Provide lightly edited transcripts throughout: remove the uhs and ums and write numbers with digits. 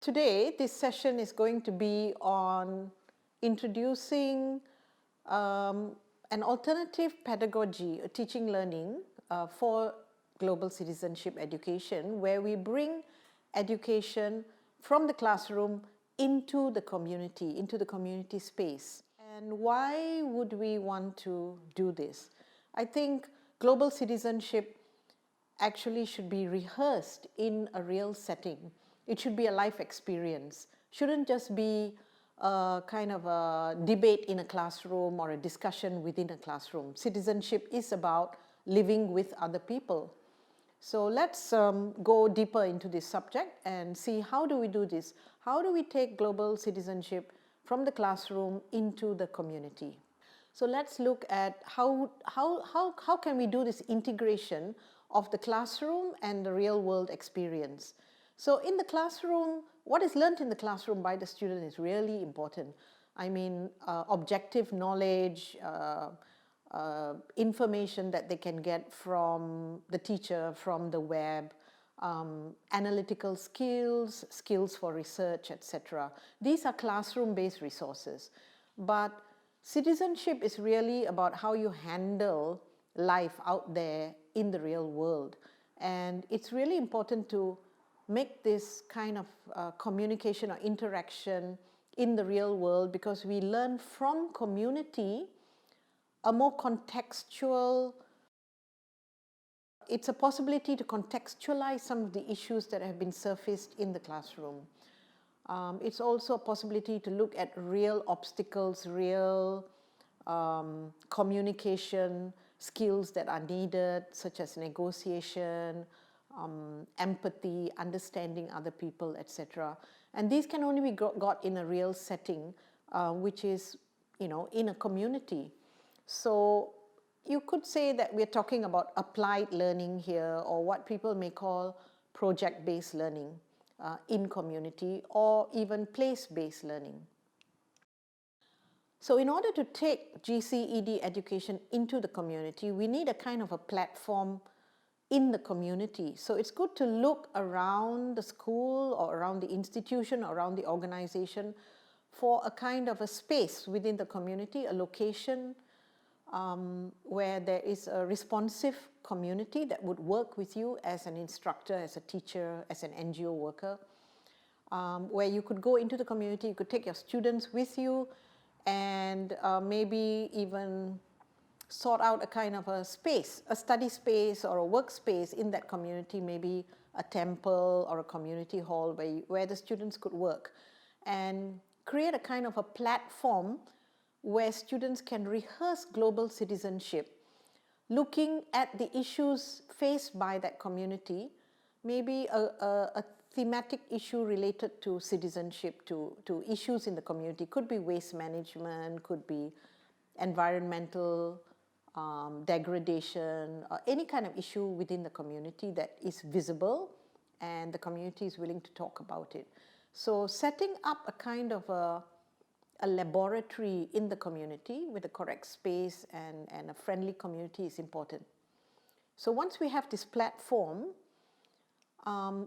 Today, this session is going to be on introducing an alternative pedagogy, teaching learning for global citizenship education, where we bring education from the classroom into the community space. And why would we want to do this? I think global citizenship actually should be rehearsed in a real setting. It should be a life experience. Shouldn't just be a kind of a debate in a classroom or a discussion within a classroom. Citizenship is about living with other people. So let's go deeper into this subject and see how do we do this? How do we take global citizenship from the classroom into the community? So let's look at how can we do this integration of the classroom and the real world experience. So in the classroom, what is learned in the classroom by the student is really important. I mean, objective knowledge, information that they can get from the teacher, from the web, analytical skills, skills for research, etc. These are classroom-based resources. But citizenship is really about how you handle life out there in the real world. And it's really important to make this kind of communication or interaction in the real world, because we learn from community a more contextual, it's a possibility to contextualize some of the issues that have been surfaced in the classroom. It's also a possibility to look at real obstacles, real communication skills that are needed, such as negotiation, empathy, understanding other people, etc. And these can only be got in a real setting, which is, in a community. So you could say that we're talking about applied learning here, or what people may call project-based learning in community, or even place-based learning. So in order to take GCED education into the community, we need a kind of a platform in the community. So it's good to look around the school or around the institution or around the organization for a kind of a space within the community, a location where there is a responsive community that would work with you as an instructor, as a teacher, as an NGO worker, where you could go into the community, you could take your students with you, and maybe even sort out a kind of a space, a study space or a workspace in that community, maybe a temple or a community hall where the students could work, and create a kind of a platform where students can rehearse global citizenship, looking at the issues faced by that community, maybe a thematic issue related to citizenship, to issues in the community. Could be waste management, could be environmental degradation, or any kind of issue within the community that is visible and the community is willing to talk about it. So setting up a kind of a laboratory in the community with the correct space and a friendly community is important. So once we have this platform,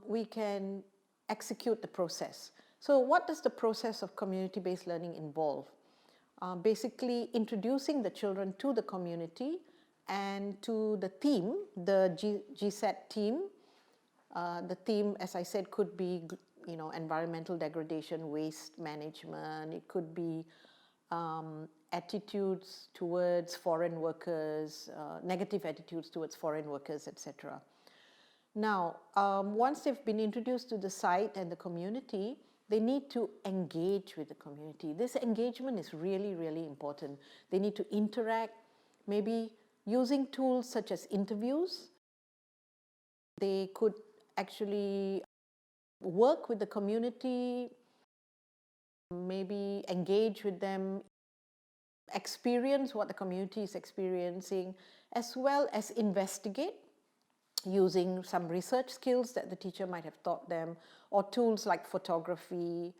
we can execute the process. So what does the process of community-based learning involve? Basically introducing the children to the community and to the theme, the GCED team. The theme, as I said, could be environmental degradation, waste management. It could be attitudes towards foreign workers, negative attitudes towards foreign workers, etc. Now, once they've been introduced to the site and the community, they need to engage with the community. This engagement is really, really important. They need to interact, maybe using tools such as interviews. They could actually work with the community, maybe engage with them, experience what the community is experiencing, as well as investigate using some research skills that the teacher might have taught them, or tools like photography,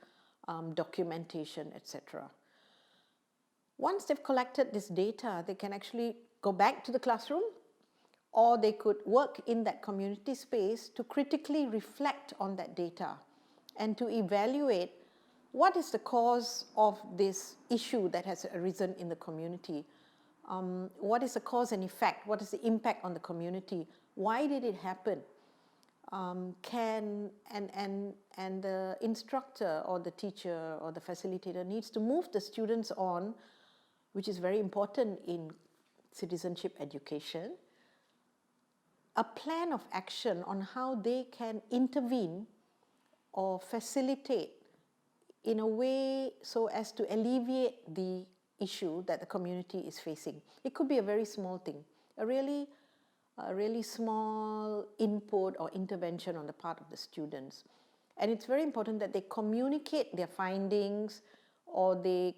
documentation, etc. Once they've collected this data, they can actually go back to the classroom, or they could work in that community space to critically reflect on that data and to evaluate what is the cause of this issue that has arisen in the community. What is the cause and effect? What is the impact on the community? Why did it happen? And the instructor or the teacher or the facilitator needs to move the students on, which is very important in citizenship education, a plan of action on how they can intervene or facilitate in a way so as to alleviate the issue that the community is facing. It could be a very small thing, a really small input or intervention on the part of the students. And it's very important that they communicate their findings, or they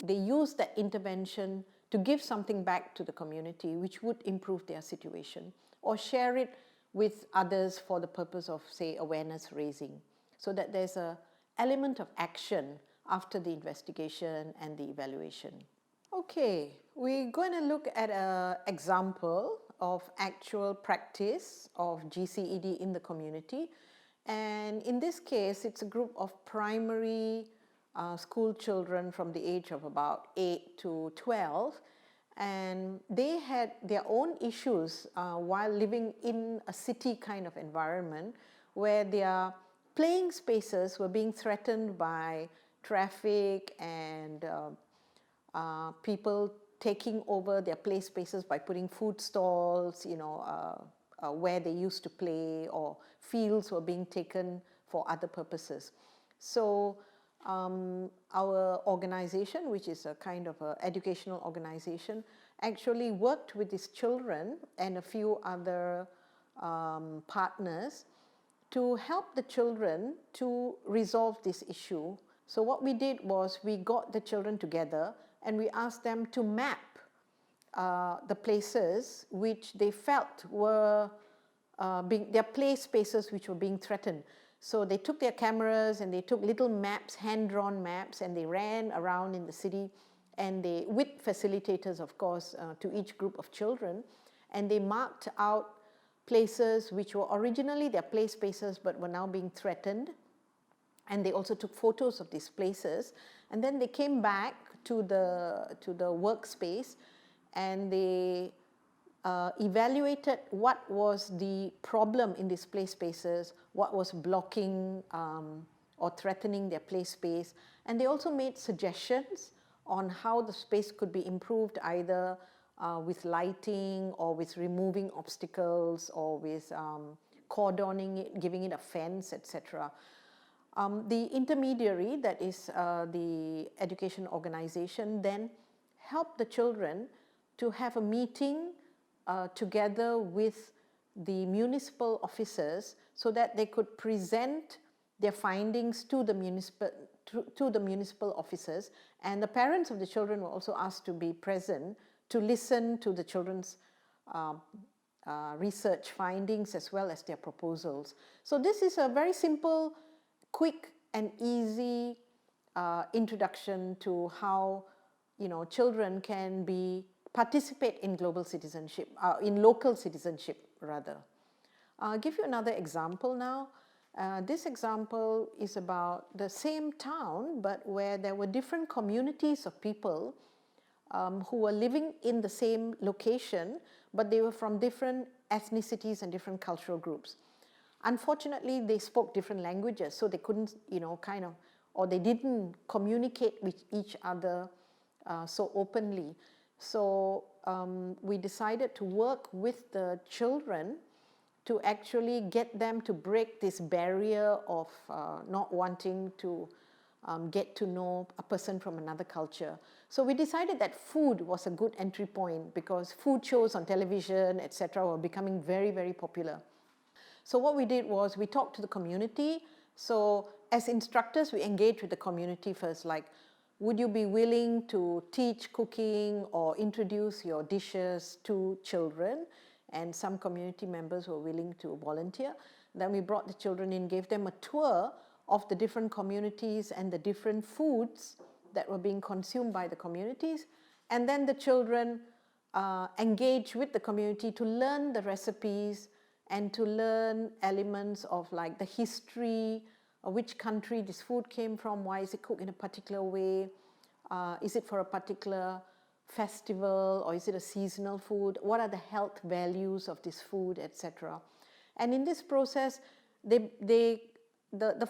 use that intervention to give something back to the community which would improve their situation, or share it with others for the purpose of, say, awareness raising, so that there's an element of action after the investigation and the evaluation. Okay, we're going to look at an example of actual practice of GCED in the community. And in this case, it's a group of primary school children from the age of about 8 to 12. And they had their own issues while living in a city kind of environment, where their playing spaces were being threatened by traffic and people taking over their play spaces by putting food stalls, where they used to play, or fields were being taken for other purposes. So our organization, which is a kind of an educational organization, actually worked with these children and a few other partners to help the children to resolve this issue. So what we did was we got the children together and we asked them to map the places which they felt were their play spaces which were being threatened. So they took their cameras and they took little maps, hand-drawn maps, and they ran around in the city, and they, with facilitators, of course, to each group of children, and they marked out places which were originally their play spaces but were now being threatened. And they also took photos of these places, and then they came back to the workspace and they evaluated what was the problem in these play spaces, what was blocking or threatening their play space, and they also made suggestions on how the space could be improved, either with lighting or with removing obstacles or with cordoning it, giving it a fence, etc. The intermediary, that is the education organization, then helped the children to have a meeting together with the municipal officers so that they could present their findings to the municipal officers, and the parents of the children were also asked to be present to listen to the children's research findings as well as their proposals. So this is a very simple, quick and easy introduction to how children can participate in global citizenship, in local citizenship rather. I'll give you another example now. This example is about the same town, but where there were different communities of people who were living in the same location, but they were from different ethnicities and different cultural groups. Unfortunately, they spoke different languages, so they couldn't, or they didn't communicate with each other so openly. So we decided to work with the children to actually get them to break this barrier of not wanting to get to know a person from another culture. So we decided that food was a good entry point, because food shows on television, etc., were becoming very, very popular. So what we did was we talked to the community. So as instructors, we engaged with the community first, like, would you be willing to teach cooking or introduce your dishes to children? And some community members were willing to volunteer. Then we brought the children in, gave them a tour of the different communities and the different foods that were being consumed by the communities. And then the children engaged with the community to learn the recipes and to learn elements of like the history which country this food came from, why is it cooked in a particular way, is it for a particular festival or is it a seasonal food, what are the health values of this food, etc. And in this process, the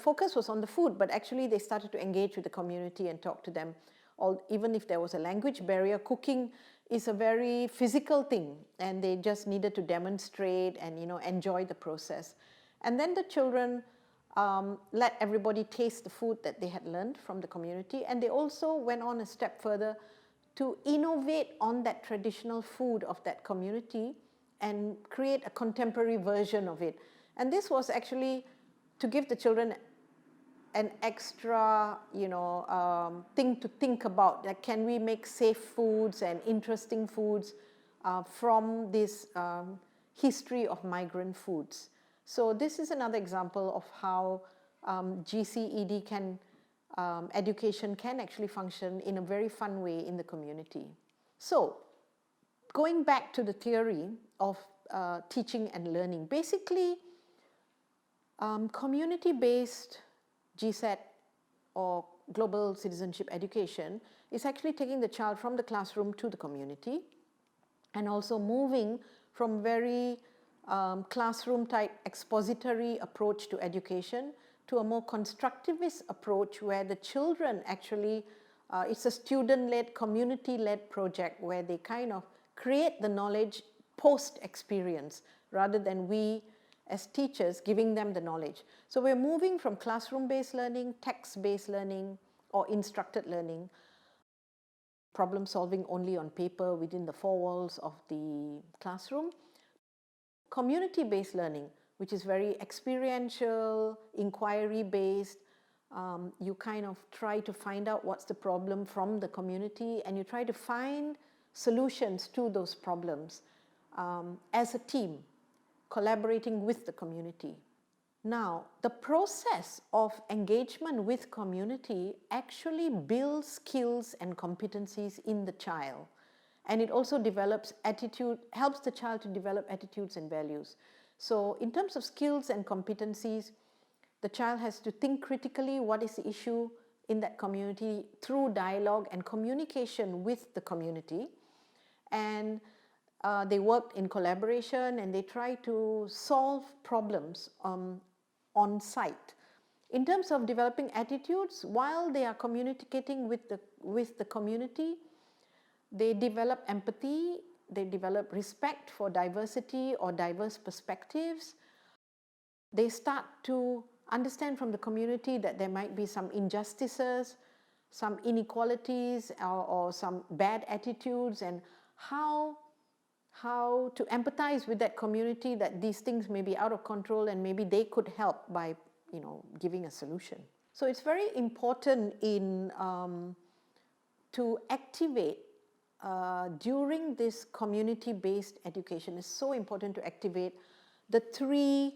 focus was on the food, but actually they started to engage with the community and talk to them. Even if there was a language barrier, cooking is a very physical thing, and they just needed to demonstrate and enjoy the process. And then the children let everybody taste the food that they had learned from the community, and they also went on a step further to innovate on that traditional food of that community and create a contemporary version of it. And this was actually to give the children an extra, thing to think about. Like, can we make safe foods and interesting foods from this history of migrant foods? So this is another example of how GCED education can actually function in a very fun way in the community. So, going back to the theory of teaching and learning, basically, community-based GCED or Global Citizenship Education is actually taking the child from the classroom to the community and also moving from very classroom-type expository approach to education to a more constructivist approach where the children actually, it's a student-led, community-led project where they kind of create the knowledge post-experience rather than we as teachers giving them the knowledge. So we're moving from classroom-based learning, text-based learning, or instructed learning, problem solving only on paper within the four walls of the classroom, community-based learning, which is very experiential, inquiry-based. You kind of try to find out what's the problem from the community, and you try to find solutions to those problems as a team, collaborating with the community. Now, the process of engagement with community actually builds skills and competencies in the child. And it also develops helps the child to develop attitudes and values. So in terms of skills and competencies, the child has to think critically what is the issue in that community through dialogue and communication with the community. And they work in collaboration and they try to solve problems on site. In terms of developing attitudes, while they are communicating with the community, they develop empathy, they develop respect for diversity or diverse perspectives. They start to understand from the community that there might be some injustices, some inequalities, or some bad attitudes, and how to empathize with that community, that these things may be out of control and maybe they could help by giving a solution. So it's very important to activate during this community-based education. It's so important to activate the three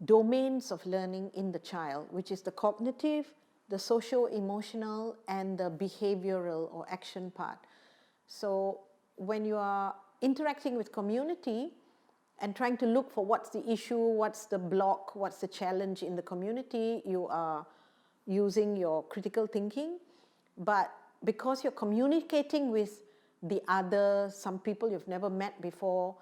domains of learning in the child, which is the cognitive, the socio-emotional, and the behavioral or action part. So when you are interacting with community and trying to look for what's the issue, what's the block, what's the challenge in the community, you are using your critical thinking. But because you're communicating with the other, some people you've never met before,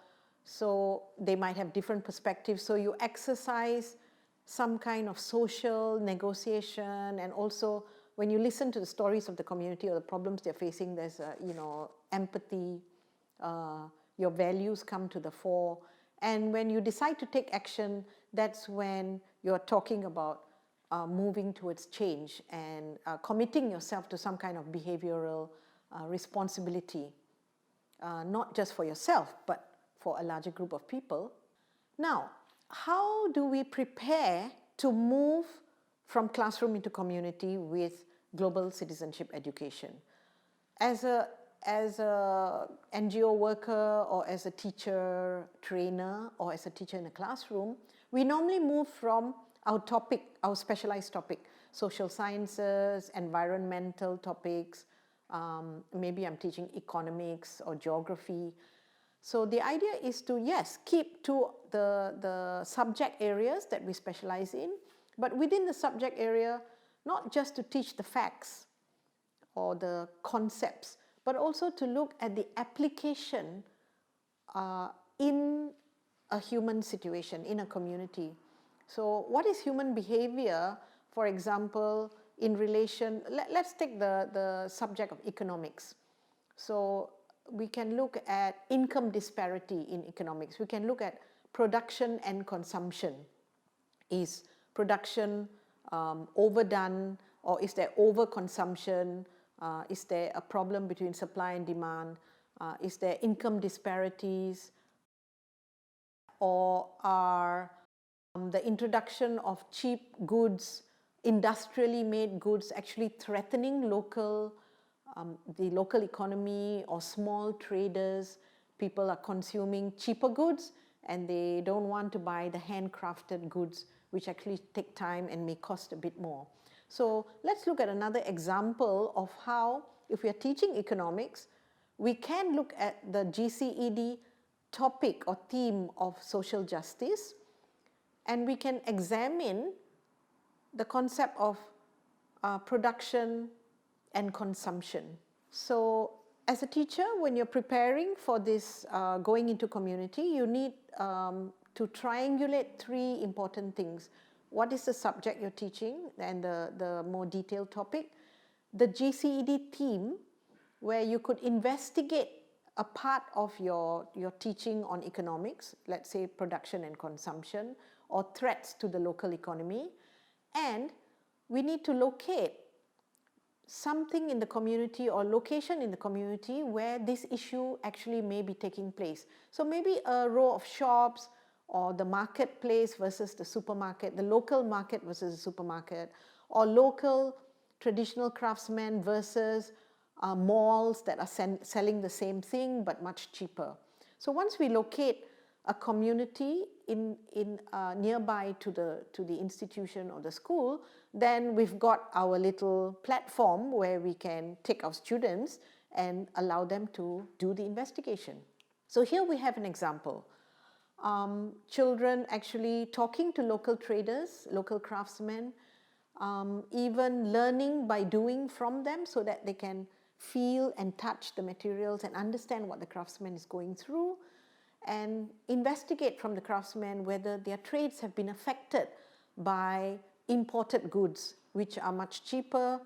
so they might have different perspectives, so you exercise some kind of social negotiation, and also when you listen to the stories of the community or the problems they're facing, there's empathy, your values come to the fore. And when you decide to take action, that's when you're talking about moving towards change and committing yourself to some kind of behavioral responsibility, not just for yourself, but for a larger group of people. Now, how do we prepare to move from classroom into community with global citizenship education? As a NGO worker or as a teacher trainer or as a teacher in a classroom, we normally move from our topic, our specialized topic, social sciences, environmental topics, maybe I'm teaching economics or geography. So the idea is to, yes, keep to the subject areas that we specialize in, But within the subject area, not just to teach the facts or the concepts, but also to look at the application in a human situation, in a community. So what is human behavior, for example, in relation, let's take the subject of economics. So we can look at income disparity in economics. We can look at production and consumption. Is production overdone, or is there overconsumption? Is there a problem between supply and demand? Is there income disparities? Or are the introduction of cheap goods, industrially made goods, actually threatening the local economy or small traders? People are consuming cheaper goods and they don't want to buy the handcrafted goods, which actually take time and may cost a bit more. So let's look at another example of how, if we are teaching economics, we can look at the GCED topic or theme of social justice, and we can examine the concept of production and consumption. So as a teacher, when you're preparing for this going into community, you need to triangulate three important things. What is the subject you're teaching, and the more detailed topic? The GCED theme, where you could investigate a part of your teaching on economics, let's say production and consumption, or threats to the local economy. And we need to locate something in the community or location in the community where this issue actually may be taking place. So maybe a row of shops, or the marketplace versus the supermarket, the local market versus the supermarket, or local traditional craftsmen versus malls that are selling the same thing but much cheaper. So once we locate a community in nearby to the institution or the school, then we've got our little platform where we can take our students and allow them to do the investigation. So here we have an example. Children actually talking to local traders, local craftsmen, even learning by doing from them so that they can feel and touch the materials and understand what the craftsman is going through, and investigate from the craftsmen whether their trades have been affected by imported goods which are much cheaper,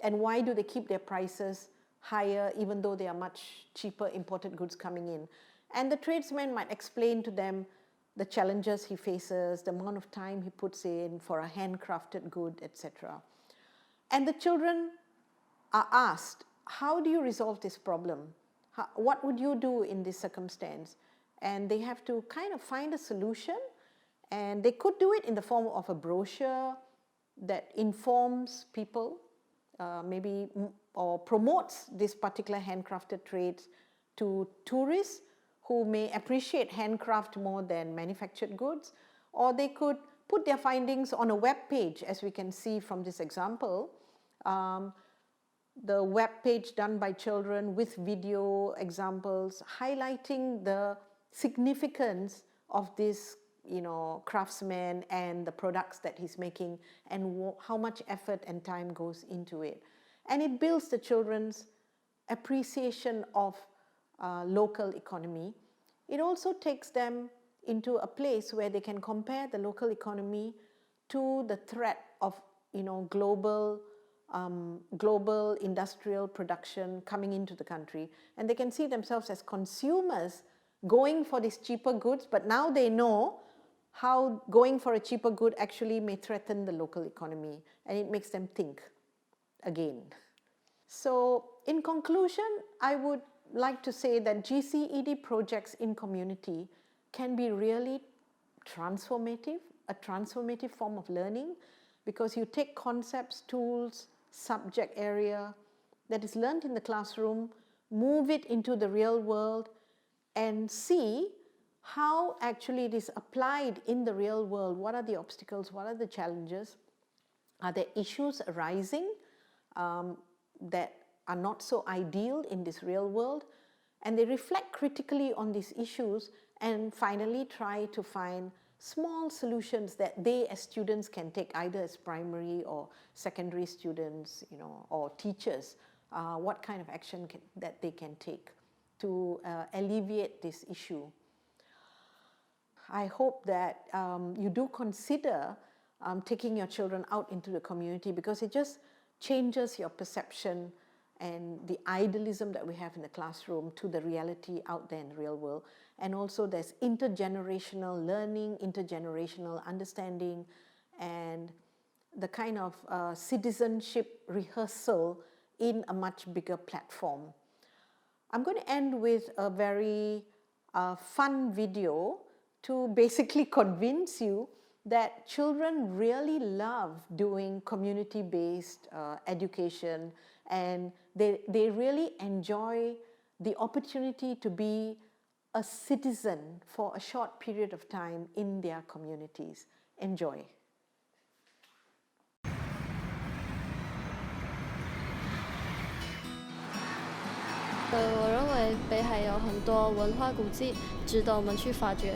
and why do they keep their prices higher even though they are much cheaper imported goods coming in. And the tradesman might explain to them the challenges he faces, the amount of time he puts in for a handcrafted good, etc. And the children are asked, how do you resolve this problem? What would you do in this circumstance? And they have to kind of find a solution, and they could do it in the form of a brochure that informs people, maybe, or promotes this particular handcrafted trades to tourists who may appreciate handcraft more than manufactured goods. Or they could put their findings on a web page, as we can see from this example. The web page done by children with video examples highlighting the significance of this craftsman and the products that he's making, and how much effort and time goes into it. And it builds the children's appreciation of local economy. It also takes them into a place where they can compare the local economy to the threat of global industrial production coming into the country, and they can see themselves as consumers going for these cheaper goods, but now they know how going for a cheaper good actually may threaten the local economy, and it makes them think again. So in conclusion, I would like to say that GCED projects in community can be really transformative, a transformative form of learning, because you take concepts, tools, subject area that is learned in the classroom, move it into the real world, and see how actually it is applied in the real world. What are the obstacles? What are the challenges? Are there issues arising that are not so ideal in this real world? And they reflect critically on these issues and finally try to find small solutions that they as students can take, either as primary or secondary students, or teachers, what kind of action that they can take to alleviate this issue. I hope that you do consider taking your children out into the community, because it just changes your perception and the idealism that we have in the classroom to the reality out there in the real world. And also there's intergenerational learning, intergenerational understanding, and the kind of citizenship rehearsal in a much bigger platform. I'm going to end with a very fun video to basically convince you that children really love doing community-based education, and they really enjoy the opportunity to be a citizen for a short period of time in their communities. Enjoy. 我认为北海有很多文化古迹值得我们去发掘。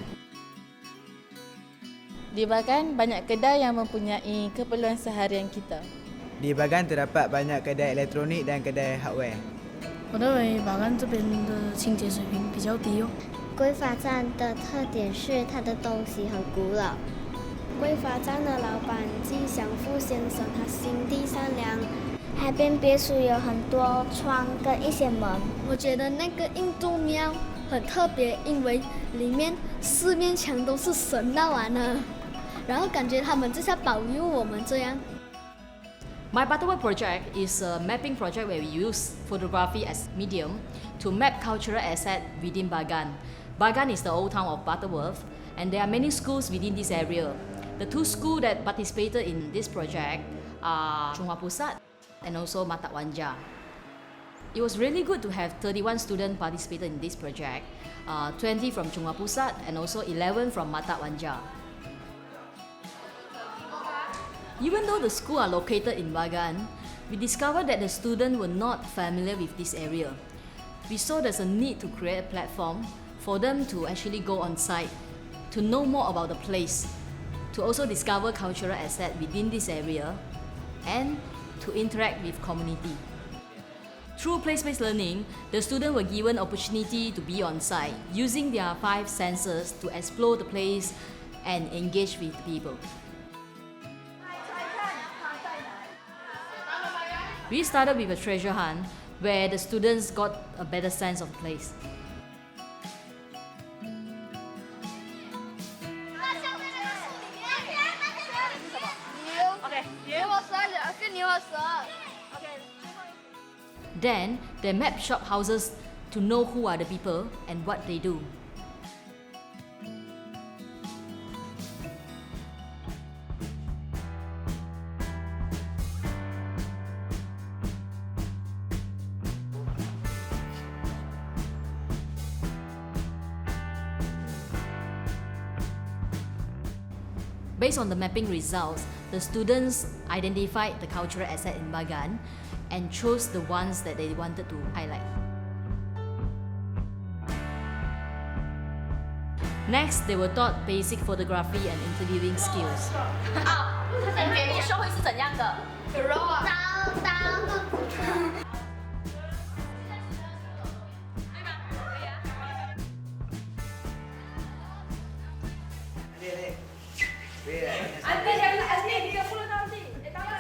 Di Bagan, banyak kedai yang mempunyai keperluan seharian kita. Di Bagan terdapat banyak kedai elektronik dan kedai hardware. 我认为巴干这边的清洁水平比较低哦。龟发站的特点是它的东西很古老。龟发站的老板季祥富先生，他心地善良。海边别墅有很多窗跟一些门。我觉得那个印度庙很特别，因为里面4面墙都是神道完了。 然后感觉他们就是要保佑我们这样。My Butterworth project is a mapping project where we use photography as medium to map cultural assets within Bagan. Bagan is the old town of Butterworth, and there are many schools within this area. The 2 schools that participated in this project are Chung Hua Pusat and also Mata Wanja. It was really good to have 31 students participated in this project, 20 from Chung Hua Pusat and also 11 from Mata Wanja. Even though the schools are located in Bagan, we discovered that the students were not familiar with this area. We saw there's a need to create a platform for them to actually go on site, to know more about the place, to also discover cultural assets within this area, and to interact with community. Through place-based learning, the students were given opportunity to be on site, using their 5 senses to explore the place and engage with people. We started with a treasure hunt where the students got a better sense of the place. Then they map shop houses to know who are the people and what they do. Based on the mapping results, the students identified the cultural asset in Bagan and chose the ones that they wanted to highlight. Next, they were taught basic photography and interviewing skills.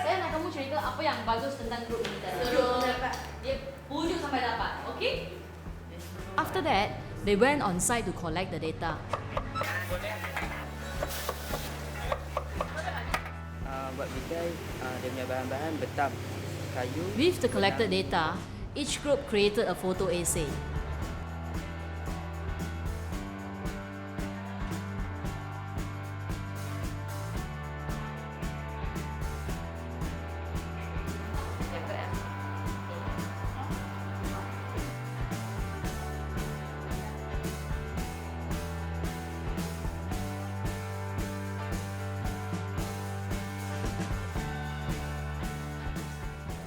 Saya nak kamu cerita apa yang bagus tentang grup ini tadi. Dia 7 sampai 8, okay? After that, they went on site to collect the data. Buat bidai, dia punya bahan-bahan betam, kayu. With the collected data, each group created a photo essay.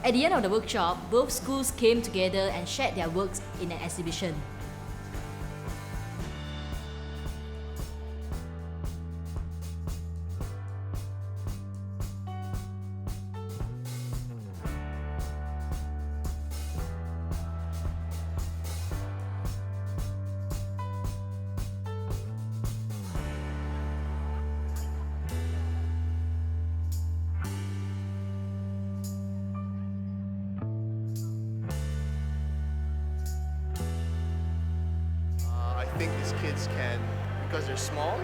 At the end of the workshop, both schools came together and shared their works in an exhibition. think these kids can, because they're small,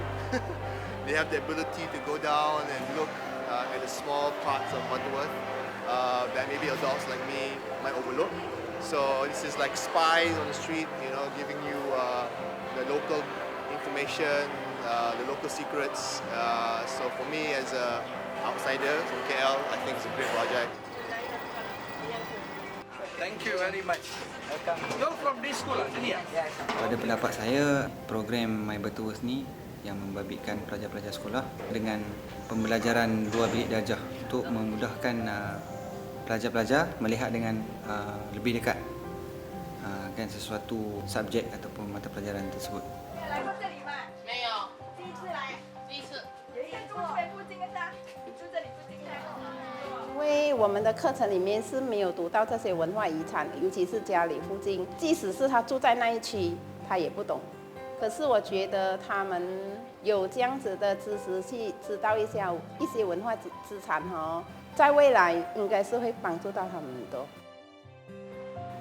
they have the ability to go down and look at the small parts of Butterworth that maybe adults like me might overlook. So this is like spies on the street, giving you the local information, the local secrets. So for me as an outsider from KL, I think it's a great project. Thank you very much. You're from this school, sini ya? Pada pendapat saya, program My Butterworth ni yang membabitkan pelajar-pelajar sekolah dengan pembelajaran dua bilik darjah untuk memudahkan pelajar-pelajar melihat dengan lebih dekat kan sesuatu subjek ataupun mata pelajaran tersebut. 因为我们的课程里面是没有读到这些文化遗产，尤其是家里附近，即使是他住在那一区，他也不懂。可是我觉得他们有这样子的知识去知道一些文化资产在未来应该是会帮助到他们很多。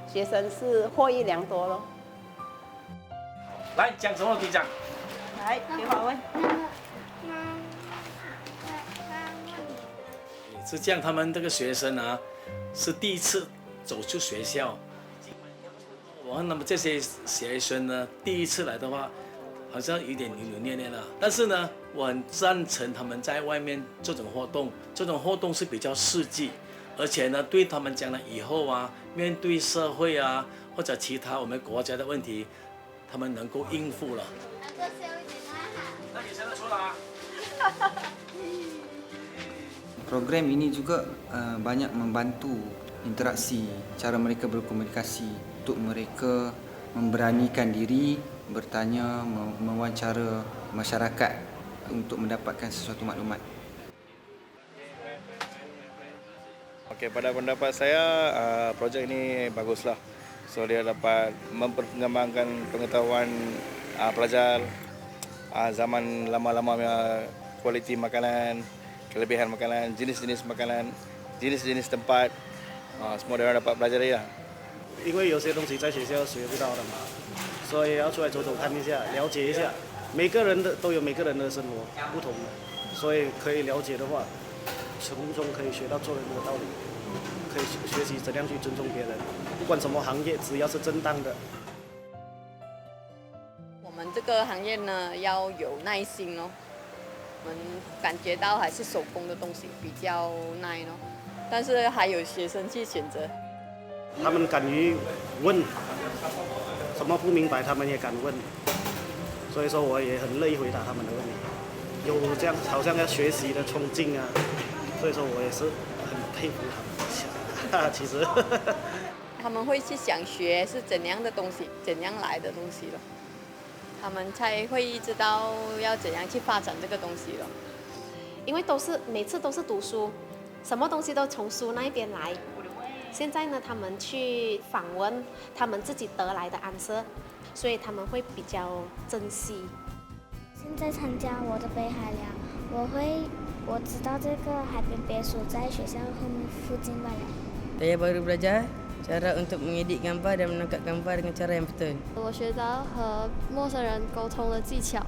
学生是获益良多咯。来，讲什么可以讲？来，给我问。是这样，他们这个学生啊，是第一次走出学校。那么这些学生呢，第一次来的话，好像有点扭扭捏捏了。但是呢，我很赞成他们在外面这种活动，这种活动是比较实际，而且呢，对他们将来以后啊，面对社会啊，或者其他我们国家的问题，他们能够应付了。那你现在出来啊？ Program ini juga banyak membantu interaksi, cara mereka berkomunikasi untuk mereka memberanikan diri, bertanya, mewawancara masyarakat untuk mendapatkan sesuatu maklumat. Okey, pada pendapat saya, projek ini baguslah. So dia dapat memperkembangkan pengetahuan pelajar zaman lama-lama kualiti makanan, kelebihan makanan, jenis-jenis makanan, jenis-jenis tempat, semua orang dapat pelajari lah. 因为有些东西在学校学不到的嘛，所以要出来走走看一下，了解一下。每个人都有每个人的生活不同的，所以可以了解的话，从中可以学到做人的道理，可以学习怎样去尊重别人。不管什么行业，只要是正当的。我们这个行业呢，要有耐心哦。 我们感觉到还是手工的东西比较耐咯，但是还有学生去选择。他们敢于问，什么不明白他们也敢问，所以说我也很乐意回答他们的问题。有这样好像要学习的冲劲啊，所以说我也是很佩服他们。其实他们会去想学是怎样的东西，怎样来的东西咯。 他们才会知道要怎样去发展这个东西了。因为每次都是读书，什么东西都从书那边来。现在呢，他们去访问他们自己得来的answer，所以他们会比较珍惜。现在参加我的北海了，我知道这个海边别墅在学校附近罢了。Saya baru belajar cara untuk mengedit gambar dan menangkap gambar dengan cara yang betul. 我学到和陌生人沟通的技巧。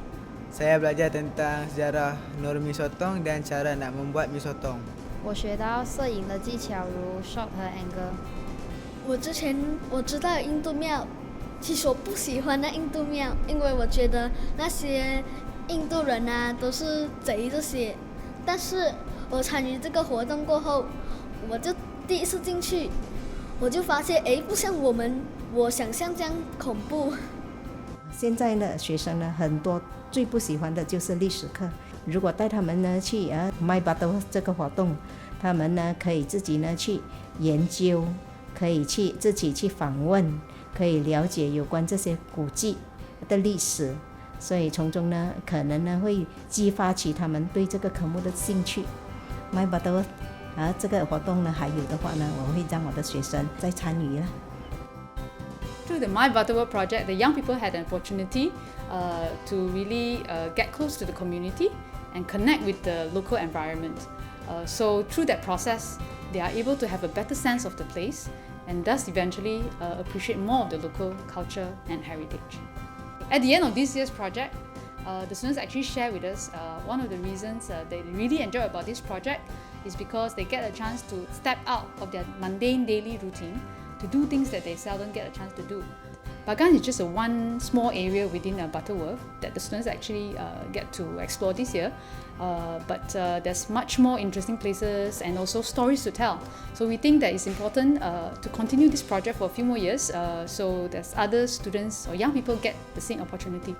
Saya belajar tentang sejarah nur mi sotong dan cara nak membuat mi sotong. 我学到摄影的技巧，如 shot 和 angle。我知道印度庙，其实我不喜欢那印度庙，因为我觉得那些印度人啊都是贼这些。但是我参与这个活动过后，我就第一次进去。 我就发现，不像我想象这样恐怖。现在的学生呢，很多最不喜欢的就是历史课。如果带他们呢去My Butterworth 这个活动，他们呢可以自己呢去研究，可以去自己去访问，可以了解有关这些古迹的历史，所以从中呢可能呢会激发起他们对这个科目的兴趣。My Butterworth 这个活动呢，还有的话呢，我会让我的学生再参与了。Through the My Butterworth project, the young people had an opportunity to really get close to the community and connect with the local environment. So through that process, they are able to have a better sense of the place and thus eventually appreciate more of the local culture and heritage. At the end of this year's project, the students actually share with us one of the reasons they really enjoy about this project is because they get a chance to step out of their mundane daily routine to do things that they seldom get a chance to do. Bagan is just one small area within Butterworth that the students actually get to explore this year, but there's much more interesting places and also stories to tell. So we think that it's important to continue this project for a few more years so that other students or young people get the same opportunity.